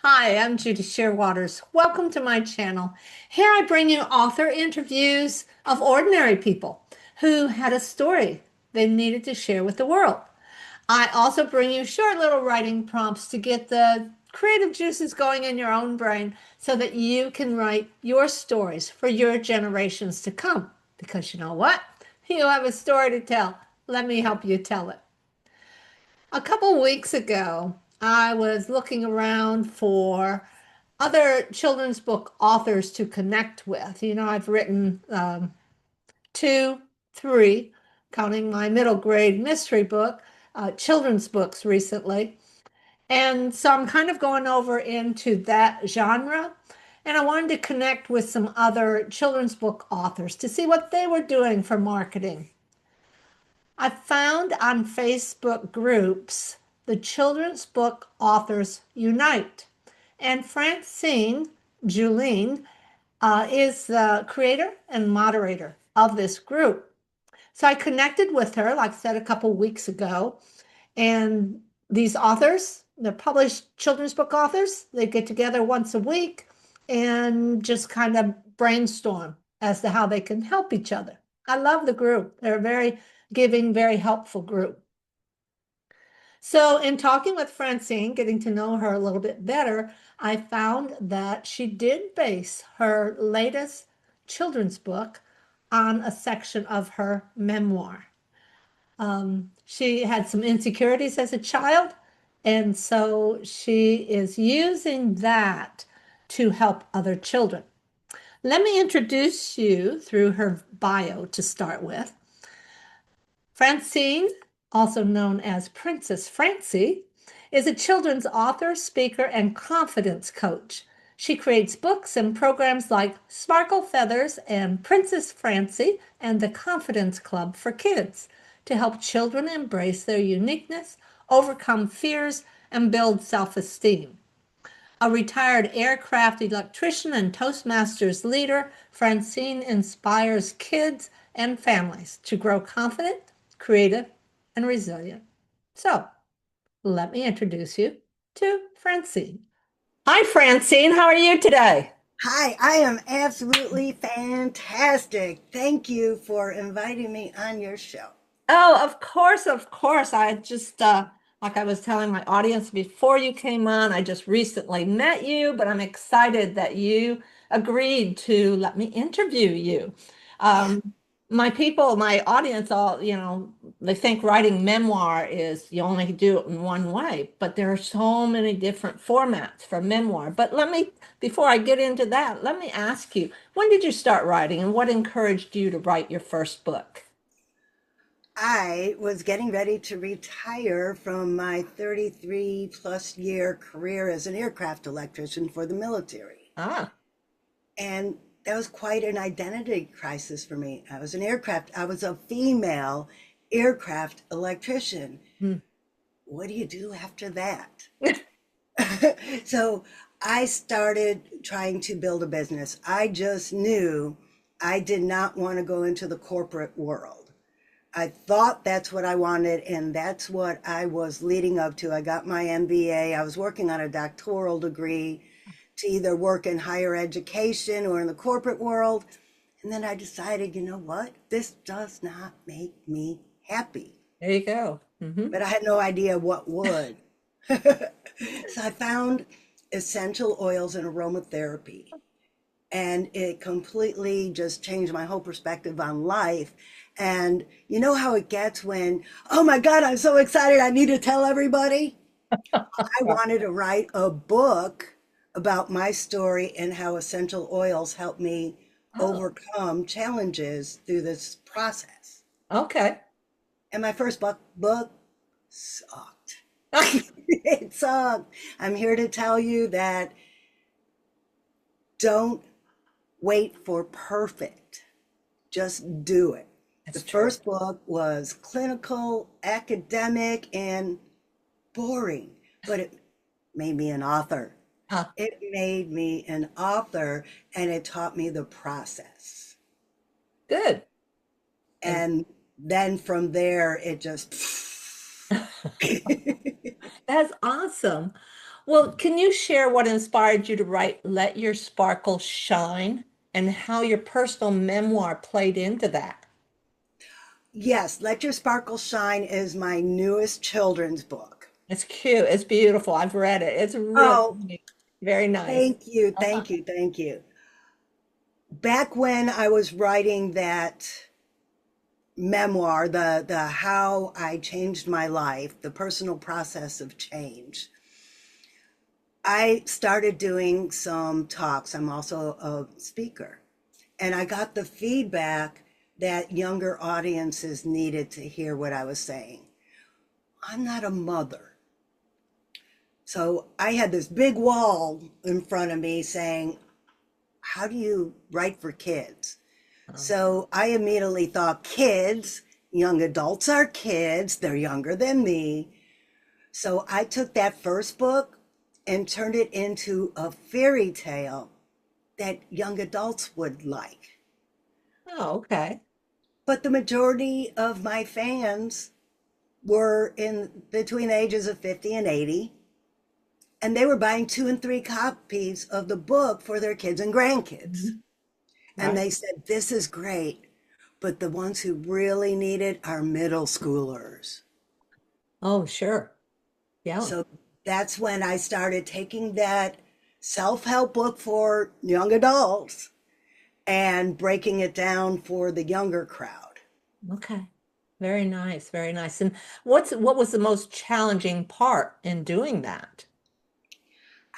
Hi, I'm Judy Shearwaters. Welcome to my channel. Here I bring you author interviews of ordinary people who had a story they needed to share with the world. I also bring you short little writing prompts to get the creative juices going in your own brain so that you can write your stories for your generations to come. Because you know what? You have a story to tell. Let me help you tell it. A couple weeks ago, I was looking around for other children's book authors to connect with. I've written two, three, counting my middle grade mystery book, children's books recently. And so I'm kind of going over into that genre. And I wanted to connect with some other children's book authors to see what they were doing for marketing. I found on Facebook groups the Children's Book Authors Unite. And Francine Juhlin is the creator and moderator of this group. So I connected with her, like I said, a couple weeks ago. And these authors, they're published children's book authors, they get together once a week and just kind of brainstorm as to how they can help each other. I love the group. They're a very giving, very helpful group. So, in talking with Francine, getting to know her a little bit better, I found that she did base her latest children's book on a section of her memoir. She had some insecurities as a child, and so she is using that to help other children. Let me introduce you through her bio to start with. Francine, also known as Princess Francie, is a children's author, speaker, and confidence coach. She creates books and programs like Sparkle Feathers and Princess Francie and the Confidence Club for Kids to help children embrace their uniqueness, overcome fears, and build self-esteem. A retired aircraft electrician and Toastmasters leader, Francine inspires kids and families to grow confident, creative, and resilient. So, let me introduce you to Francine. Hi, Francine. How are you today? Hi, I am absolutely fantastic. Thank you for inviting me on your show. Oh, of course, of course. I just, like I was telling my audience before you came on, I just recently met you, but I'm excited that you agreed to let me interview you. Yeah. My people, my audience, all, they think writing memoir is you only do it in one way, but there are so many different formats for memoir. But before I get into that, let me ask you, when did you start writing and what encouraged you to write your first book? I was getting ready to retire from my 33 plus year career as an aircraft electrician for the military. Ah. And that was quite an identity crisis for me. I was a female aircraft electrician. Hmm. What do you do after that? So I started trying to build a business. I just knew I did not want to go into the corporate world. I thought that's what I wanted, and that's what I was leading up to. I got my MBA. I was working on a doctoral degree to either work in higher education or in the corporate world. And then I decided, you know what? This does not make me happy. There you go. But I had no idea what would. So I found essential oils and aromatherapy, and it completely just changed my whole perspective on life. And you know how it gets when, oh my God, I'm so excited, I need to tell everybody. I wanted to write a book about my story and how essential oils help me Oh, overcome challenges through this process. okay. And my first book sucked. It sucked. I'm here to tell you that don't wait for perfect. Just do it. The That's true. first book was clinical, academic, and boring, but it made me an author. Huh, It made me an author, and it taught me the process. good. And And then from there, it just. that's awesome. Well, can you share what inspired you to write Let Your Sparkle Shine and how your personal memoir played into that? Yes, Let Your Sparkle Shine is my newest children's book. It's cute. It's beautiful. I've read it. It's Oh, really very nice. thank you, Uh-huh. thank you, thank you. Back when I was writing that memoir, the how I changed my life, the personal process of change, I started doing some talks. I'm also a speaker. And I got the feedback that younger audiences needed to hear what I was saying. I'm not a mother. So I had this big wall in front of me saying, how do you write for kids? So I immediately thought, kids, young adults are kids, they're younger than me. So I took that first book and turned it into a fairy tale that young adults would like. Oh, okay. But the majority of my fans were in between the ages of 50 and 80, and they were buying 2 and 3 copies of the book for their kids and grandkids. Mhm. And Right. they said, this is great, but the ones who really need it are middle schoolers. Oh, sure. Yeah. So that's when I started taking that self-help book for young adults and breaking it down for the younger crowd. Okay. Very nice. Very nice. And what was the most challenging part in doing that?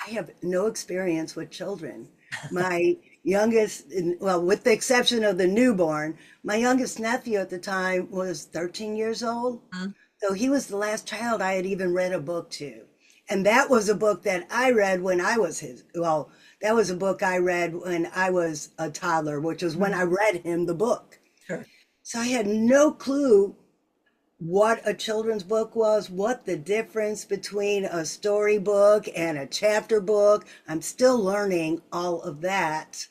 I have no experience with children. My youngest, well, with the exception of the newborn, my youngest nephew at the time was 13 years old. Huh? So he was the last child I had even read a book to. And that was a book that I read when I was that was a book I read when I was a toddler, which was when Mhm. I read him the book. Sure. So I had no clue what a children's book was, what the difference between a storybook and a chapter book. I'm still learning all of that.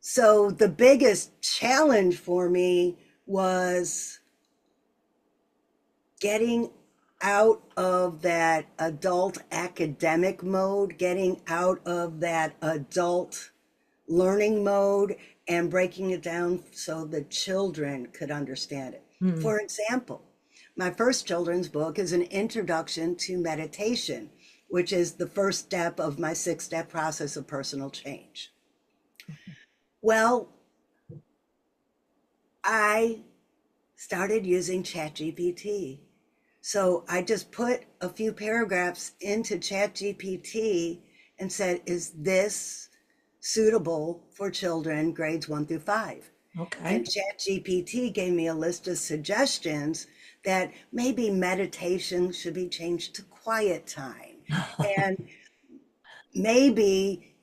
So the biggest challenge for me was getting out of that adult academic mode, getting out of that adult learning mode, and breaking it down so the children could understand it. Hmm. For example, my first children's book is an introduction to meditation, which is the first step of my 6-step process of personal change. Well, I started using ChatGPT. So I just put a few paragraphs into ChatGPT and said, is this suitable for children grades 1 through 5? And Okay. ChatGPT gave me a list of suggestions that maybe meditation should be changed to quiet time. And maybe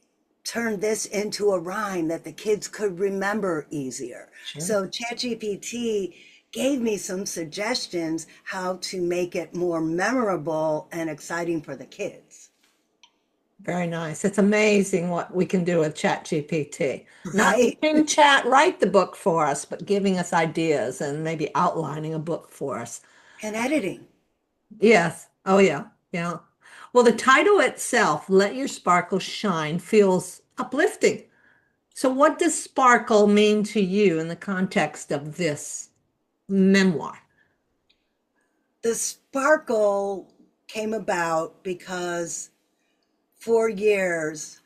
turn this into a rhyme that the kids could remember easier. Sure. So ChatGPT gave me some suggestions how to make it more memorable and exciting for the kids. Very nice. It's amazing what we can do with ChatGPT. Not Right? making chat write the book for us, but giving us ideas and maybe outlining a book for us. And editing. Yes. Oh, yeah. Yeah. Well, the title itself, Let Your Sparkle Shine, feels uplifting. So, what does sparkle mean to you in the context of this memoir? The sparkle came about because for years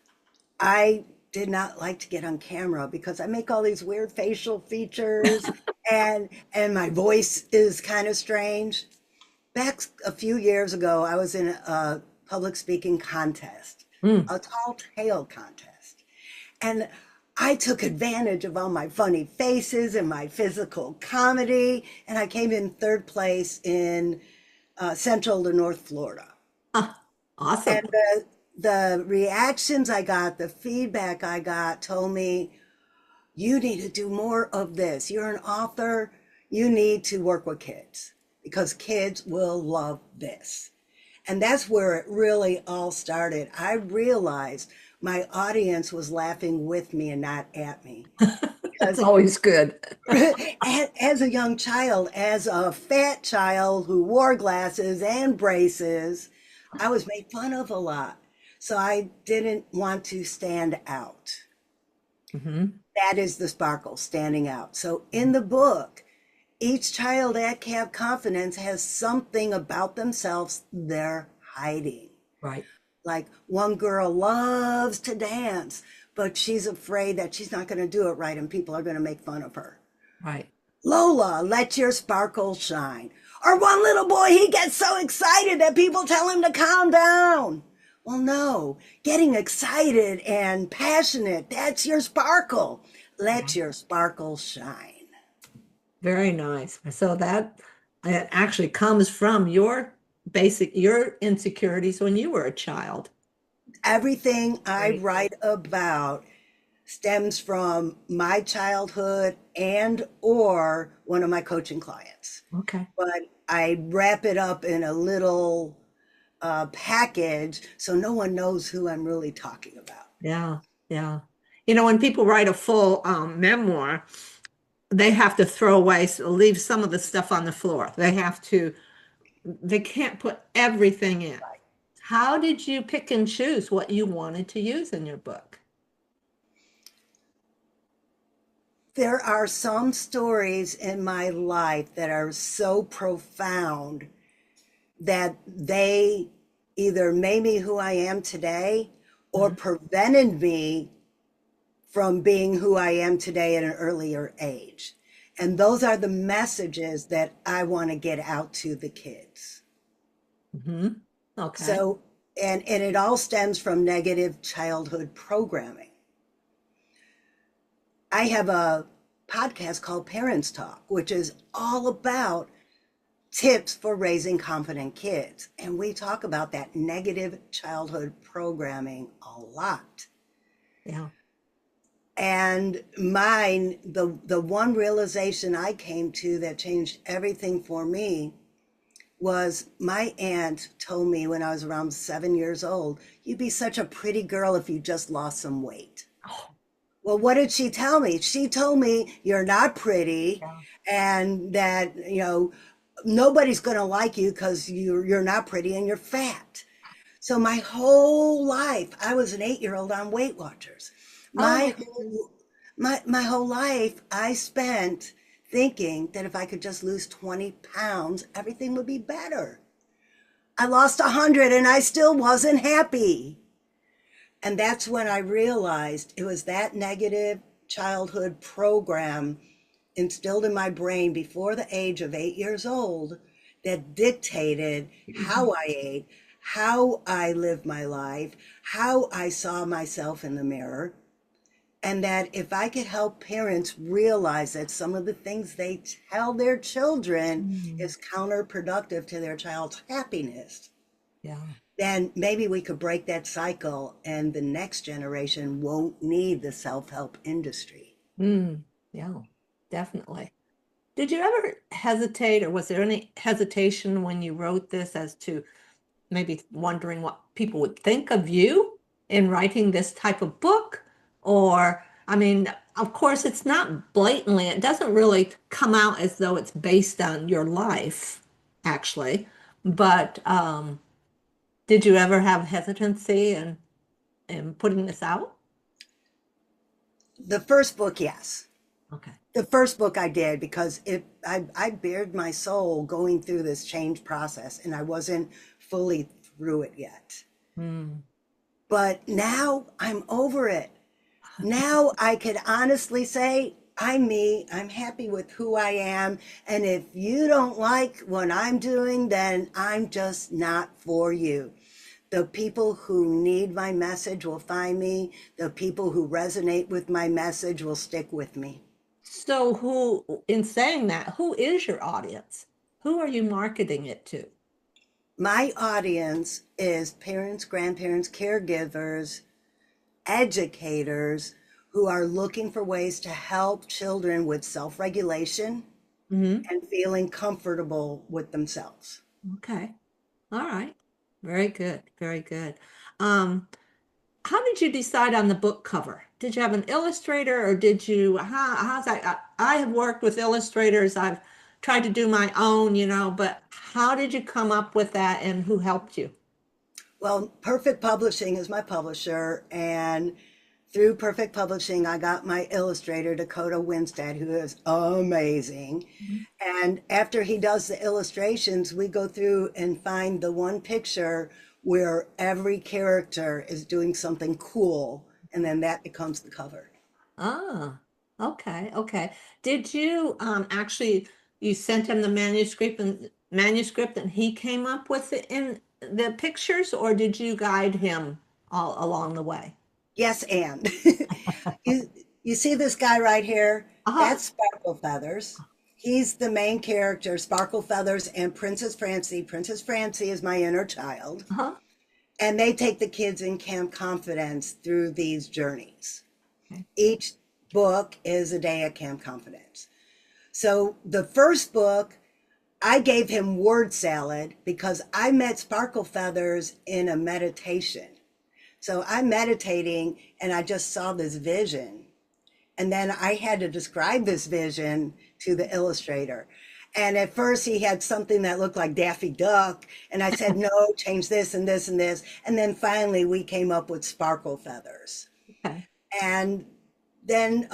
I did not like to get on camera because I make all these weird facial features and my voice is kind of strange. Back a few years ago, I was in a public speaking contest, Mm. a tall tale contest. And I took advantage of all my funny faces and my physical comedy. And I came in third place in Central to North Florida. Ah, awesome. And the reactions I got, the feedback I got told me, you need to do more of this. You're an author. You need to work with kids because kids will love this. And that's where it really all started. I realized my audience was laughing with me and not at me. That's Because always good. as a young child, as a fat child who wore glasses and braces, I was made fun of a lot. So I didn't want to stand out. Hmm. That is the sparkle, standing out. So in the book, each child at Camp Confidence has something about themselves they're hiding. Right, Like one girl loves to dance, but she's afraid that she's not going to do it right and people are going to make fun of her. right. Lola, let your sparkle shine. Or one little boy, he gets so excited that people tell him to calm down. Well, no, getting excited and passionate, that's your sparkle. Yeah. Let your sparkle shine. Very nice. So that it actually comes from your insecurities when you were a child. Everything I Great. write about stems from my childhood and or one of my coaching clients. Okay. But I wrap it up in a little package so no one knows who I'm really talking about. Yeah. Yeah. When people write a full memoir, they have to throw away, so leave some of the stuff on the floor. They can't put everything in. How did you pick and choose what you wanted to use in your book? There are some stories in my life that are so profound that they either made me who I am today or Mhm. prevented me from being who I am today at an earlier age. And those are the messages that I want to get out to the kids. Mhm. Okay. So, and it all stems from negative childhood programming. I have a podcast called Parents Talk, which is all about tips for raising confident kids. And we talk about that negative childhood programming a lot. Yeah. And mine, the one realization I came to that changed everything for me was my aunt told me when I was around 7 years old, you'd be such a pretty girl if you just lost some weight. Oh, Well, what did she tell me? She told me you're not pretty yeah. and that, nobody's going to like you because you're not pretty and you're fat. So my whole life, I was an 8-year-old on Weight Watchers. Oh My my goodness. whole my whole life I spent thinking that if I could just lose 20 pounds, everything would be better. I lost 100 and I still wasn't happy. And that's when I realized it was that negative childhood program instilled in my brain before the age of 8 years old that dictated how I ate, how I lived my life, how I saw myself in the mirror. And that if I could help parents realize that some of the things they tell their children Mm. is counterproductive to their child's happiness, Yeah. then maybe we could break that cycle and the next generation won't need the self-help industry. Mm. Yeah, definitely. Did you ever hesitate, or was there any hesitation when you wrote this as to maybe wondering what people would think of you in writing this type of book? Or, I mean, of course, it's not blatantly, it doesn't really come out as though it's based on your life, actually. But did you ever have hesitancy in putting this out? The first book, yes. Okay. The first book I did because I bared my soul going through this change process and I wasn't fully through it yet. Hmm. But now I'm over it. Now I could honestly say, I'm me. I'm happy with who I am. And if you don't like what I'm doing, then I'm just not for you. The people who need my message will find me. The people who resonate with my message will stick with me. So in saying that, who is your audience? Who are you marketing it to? My audience is parents, grandparents, caregivers, educators who are looking for ways to help children with self regulation Hmm. and feeling comfortable with themselves. Okay. All right. Very good. Very good. Um, how did you decide on the book cover? Did you have an illustrator or how's that? I have worked with illustrators. I've tried to do my own, but how did you come up with that and who helped you? Well, Perfect Publishing is my publisher, and through Perfect Publishing, I got my illustrator, Dakota Winstead, who is amazing. Mhm. And after he does the illustrations, we go through and find the one picture where every character is doing something cool, and then that becomes the cover. Ah, okay, okay. Did you actually you sent him the manuscript and he came up with it in the pictures, or did you guide him all along the way? Yes, and you you see this guy right here? Uh-huh. That's Sparkle Feathers. He's the main character, Sparkle Feathers and Princess Francie. Princess Francie is my inner child, Uh-huh. and they take the kids in Camp Confidence through these journeys. Okay. Each book is a day at Camp Confidence. So the first book, I gave him word salad because I met Sparkle Feathers in a meditation. So I'm meditating and I just saw this vision. And then I had to describe this vision to the illustrator. And at first he had something that looked like Daffy Duck. And I said, no, change this and this and this. And then finally we came up with Sparkle Feathers. Okay. And then,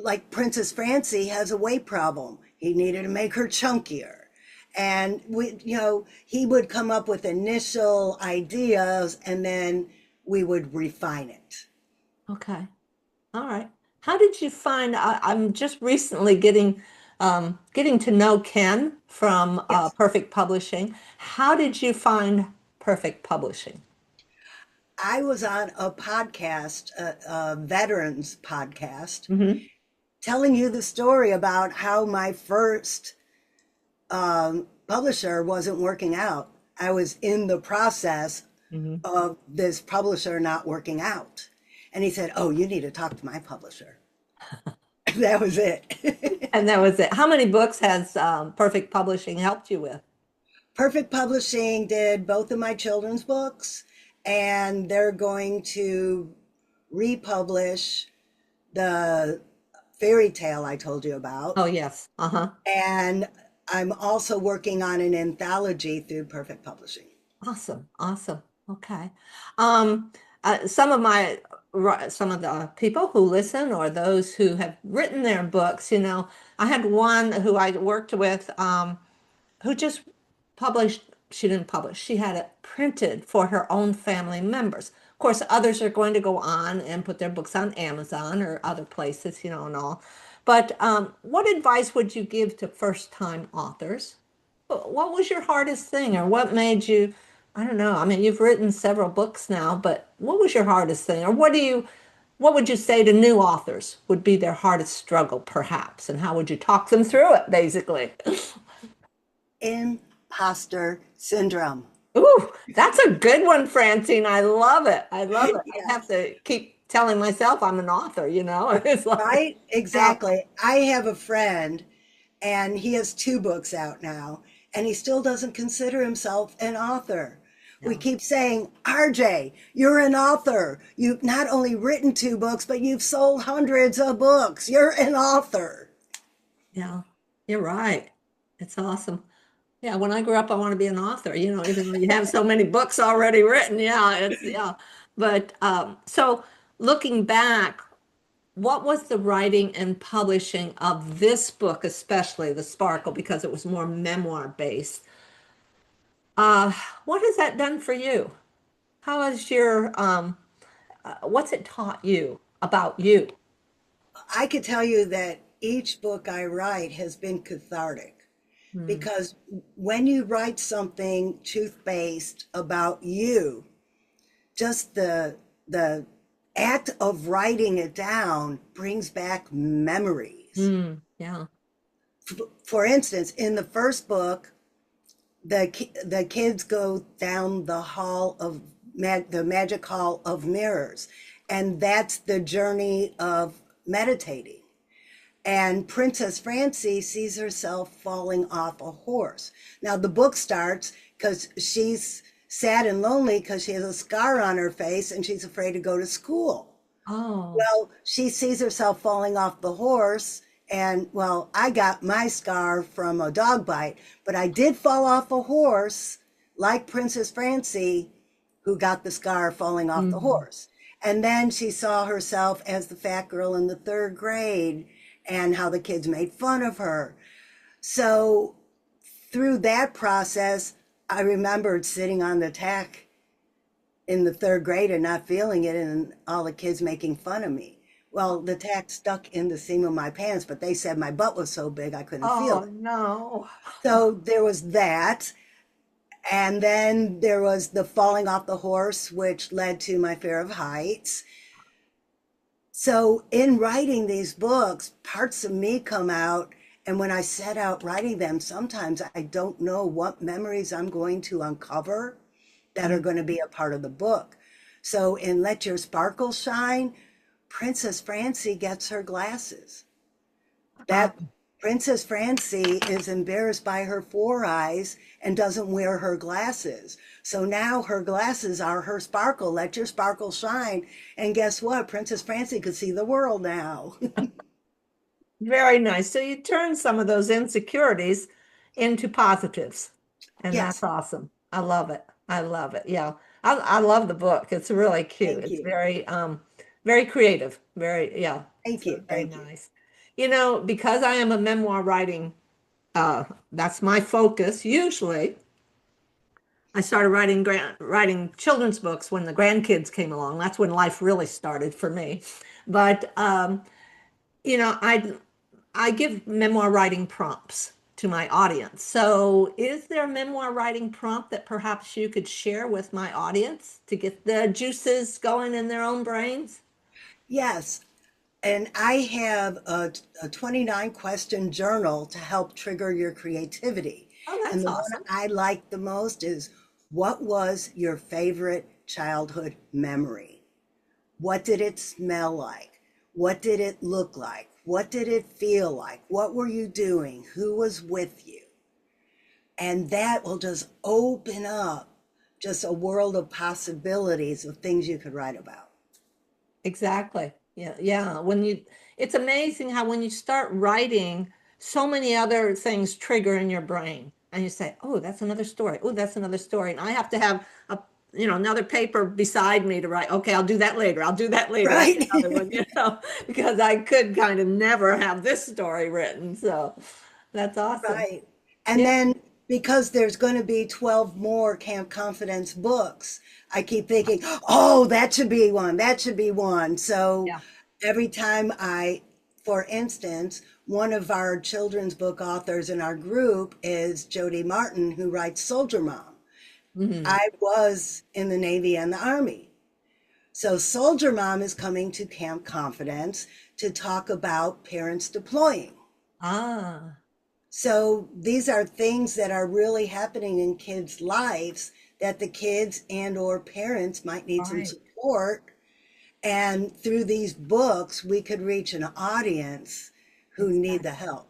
like Princess Francie has a weight problem. He needed to make her chunkier. And he would come up with initial ideas and then we would refine it. Okay. All right. How did you find I'm just recently getting to know Ken from Yes. Perfect Publishing. How did you find Perfect Publishing? I was on a podcast, a veterans podcast, Hmm. telling you the story about how my first publisher wasn't working out. I was in the process Hmm. of this publisher not working out. And he said, oh, you need to talk to my publisher. That was it. And that was it. How many books has Perfect Publishing helped you with? Perfect Publishing did both of my children's books, and they're going to republish the fairy tale I told you about. Oh, yes. Uh-huh. And I'm also working on an anthology through Perfect Publishing. Awesome. Awesome. Okay. Um, some of the people who listen or those who have written their books, I had one who I worked with, who just published, she didn't publish, she had it printed for her own family members. Of course, others are going to go on and put their books on Amazon or other places, and all. But what advice would you give to first-time authors? What was your hardest thing, or what made you, I don't know, I mean, you've written several books now, but what was your hardest thing? Or what would you say to new authors would be their hardest struggle, perhaps? And how would you talk them through it, basically? Imposter syndrome. Ooh, that's a good one, Francine. I love it. I love it. I have Yes. to keep telling myself I'm an author, It's like, Right? Exactly. I have a friend and he has two books out now and he still doesn't consider himself an author. We yeah, keep saying, RJ, you're an author. You've not only written two books, but you've sold hundreds of books. You're an author. yeah, you're right. It's awesome. Yeah, when I grew up, I want to be an author, even though you have so many books already written. Yeah. But so looking back, what was the writing and publishing of this book, especially The Sparkle, because it was more memoir based? Uh, what has that done for you? How has what's it taught you about you? I could tell you that each book I write has been cathartic Hmm. because when you write something truth-based about you, just the act of writing it down brings back memories. Hmm. Yeah. For instance, in the first book, the kids go down the hall of the magic hall of mirrors, and that's the journey of meditating. And Princess Francie sees herself falling off a horse. Now the book starts because she's sad and lonely because she has a scar on her face and she's afraid to go to school. Oh, Well, she sees herself falling off the horse. And well, I got my scar from a dog bite, but I did fall off a horse like Princess Francie, who got the scar falling off the Mhm. horse. And then she saw herself as the fat girl in the third grade and how the kids made fun of her. So through that process, I remembered sitting on the tack in the third grade and not feeling it, and all the kids making fun of me. Well, the tack stuck in the seam of my pants, but they said my butt was so big I couldn't feel Oh it. no. So there was that. And then there was the falling off the horse, which led to my fear of heights. So in writing these books, parts of me come out. And when I set out writing them, sometimes I don't know what memories I'm going to uncover that are Mm. going to be a part of the book. So in Let Your Sparkle Shine, Princess Francie gets her glasses. Ah, That Princess Francie is embarrassed by her four eyes and doesn't wear her glasses. So now her glasses are her sparkle. Let your sparkle shine. And guess what? Princess Francie could see the world now. very nice. So you turn some of those insecurities into positives, and that's Yes. awesome. I love it. I love it. Yeah. I love the book. It's really cute. Thank It's you. very creative. Very, yeah. Thank So you. very Thank you. nice. Because I am a memoir writing, that's my focus usually. I started writing children's books when the grandkids came along. That's when life really started for me. But you know, I I give memoir writing prompts to my audience. So, is there a memoir writing prompt that perhaps you could share with my audience to get the juices going in their own brains? Yes. And I have a 29 question journal to help trigger your creativity. Oh, And that's the one awesome. I like the most is, what was your favorite childhood memory? What did it smell like? What did it look like? What did it feel like? What were you doing? Who was with you? And that will just open up just a world of possibilities of things you could write about. Exactly. Yeah, yeah. It's amazing how when you start writing, so many other things trigger in your brain, and you say, "Oh, that's another story. Oh, that's another story." And I have to have another paper beside me to write. Okay, I'll do that later. I'll do that later. That's Right? another one, because I could kind of never have this story written. So that's awesome. Right. And Yeah. then because there's going to be 12 more Camp Confidence books, I keep thinking, oh, that should be one. That should be one. So Yeah. every time for instance, one of our children's book authors in our group is Jody Martin, who writes Soldier Mom. Hmm. I was in the Navy and the Army. So Soldier Mom is coming to Camp Confidence to talk about parents deploying. Ah, So these are things that are really happening in kids' lives that the kids and or parents might need some right. support. And through these books, we could reach an audience who need the Exactly. help.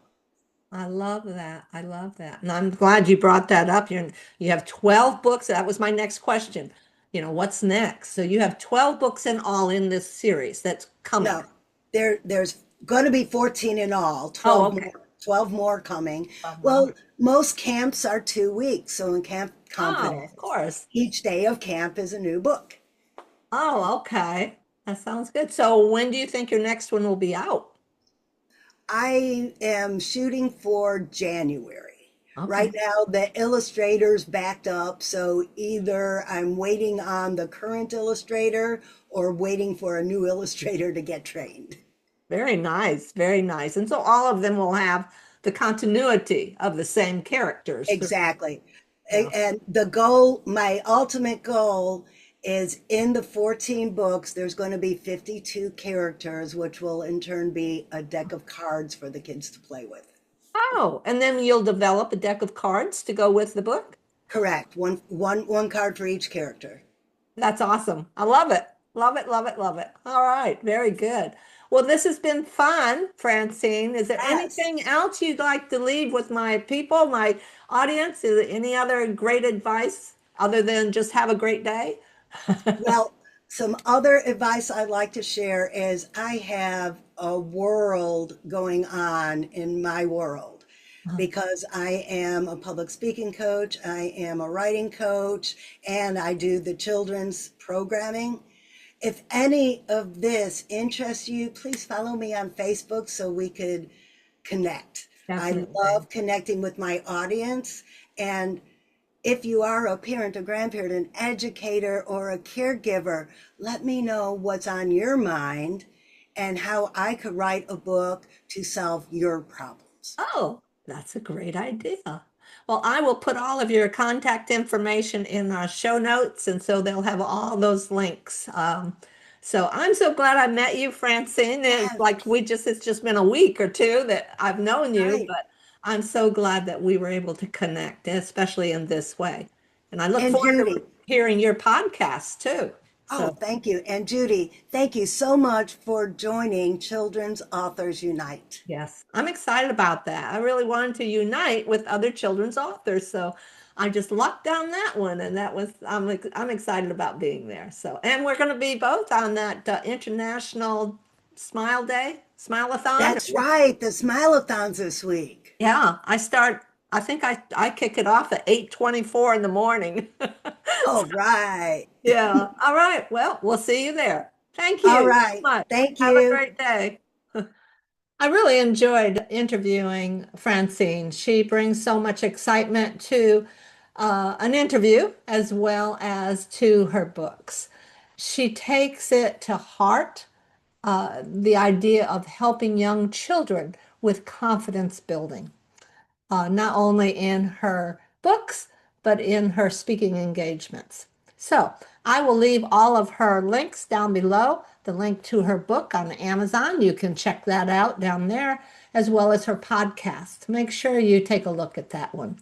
I love that. I love that. And I'm glad you brought that up. You have 12 books. That was my next question. What's next? So you have 12 books in all in this series that's coming. No, there's going to be 14 in all, Oh, 12 okay. more, 12 more coming. 12 more. Well, most camps are 2 weeks. So in Camp Oh, of Confidence, course. each day of camp is a new book. Oh, okay. That sounds good. So when do you think your next one will be out? I am shooting for January. Right Okay. now, the illustrators backed up, so either I'm waiting on the current illustrator or waiting for a new illustrator to get trained. Very nice. Very nice. And so all of them will have the continuity of the same characters through. Exactly. Yeah. And the goal, my ultimate goal is in the 14 books, there's going to be 52 characters, which will in turn be a deck of cards for the kids to play with. Oh, and then you'll develop a deck of cards to go with the book? Correct. One card for each character. That's awesome. I love it. Love it, love it, love it. All right, very good. Well, this has been fun, Francine. Is there Yes. anything else you'd like to leave with my people, my audience? Is there any other great advice other than just have a great day? Well, some other advice I'd like to share is I have a world going on in my world. because I am a public speaking coach, I am a writing coach, and I do the children's programming. If any of this interests you, please follow me on Facebook so we could connect. I Definitely. love connecting with my audience. And if you are a parent, a grandparent, an educator, or a caregiver, let me know what's on your mind and how I could write a book to solve your problems. Oh, that's a great idea. Well, I will put all of your contact information in our show notes, and so they'll have all those links. So I'm so glad I met you, Francine. It's Yes, like it's just been a week or two that I've known you, right. but I'm so glad that we were able to connect, especially in this way. And I look And forward to Judy, hearing your podcast too. oh, So thank you. And Judy, thank you so much for joining Children's Authors Unite. yes, I'm excited about that. I really wanted to unite with other children's authors, so I just locked down that one, and I'm excited about being there. So, and we're going to be both on that International Smile Day, Smile-a-thon. That's right, the Smile-a-thons this week. Yeah, I think I kick it off at 8:24 in the morning. All right. Yeah. All right. Well, we'll see you there. Thank All you so right. much. Thank Have a you. great day. I really enjoyed interviewing Francine. She brings so much excitement to an interview as well as to her books. She takes it to heart, the idea of helping young children with confidence building, not only in her books, but in her speaking engagements. So I will leave all of her links down below. The link to her book on Amazon, you can check that out down there, as well as her podcast. Make sure you take a look at that one.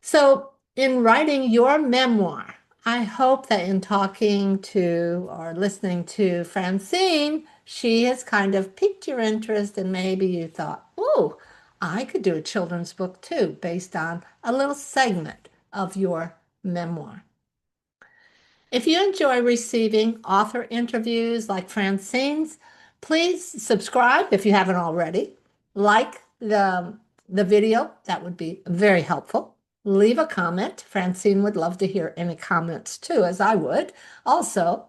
So, in writing your memoir, I hope that in talking to or listening to Francine, she has kind of piqued your interest and maybe you thought, oh, I could do a children's book too, based on a little segment of your memoir. If you enjoy receiving author interviews like Francine's, please subscribe if you haven't already. Like the video, that would be very helpful. Leave a comment. Francine would love to hear any comments too, as I would also.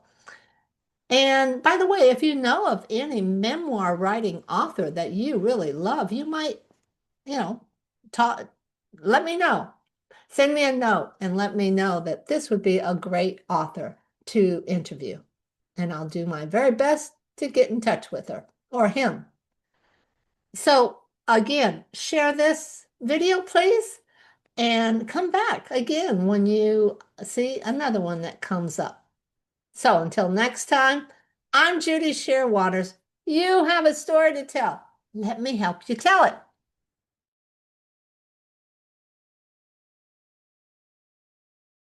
And by the way, if you know of any memoir writing author that you really love, you might, you know, talk, let me know. Send me a note and let me know that this would be a great author to interview. And I'll do my very best to get in touch with her or him. So again, share this video, please, and come back again when you see another one that comes up. So until next time, I'm Judy Shearwaters. You have a story to tell. Let me help you tell it.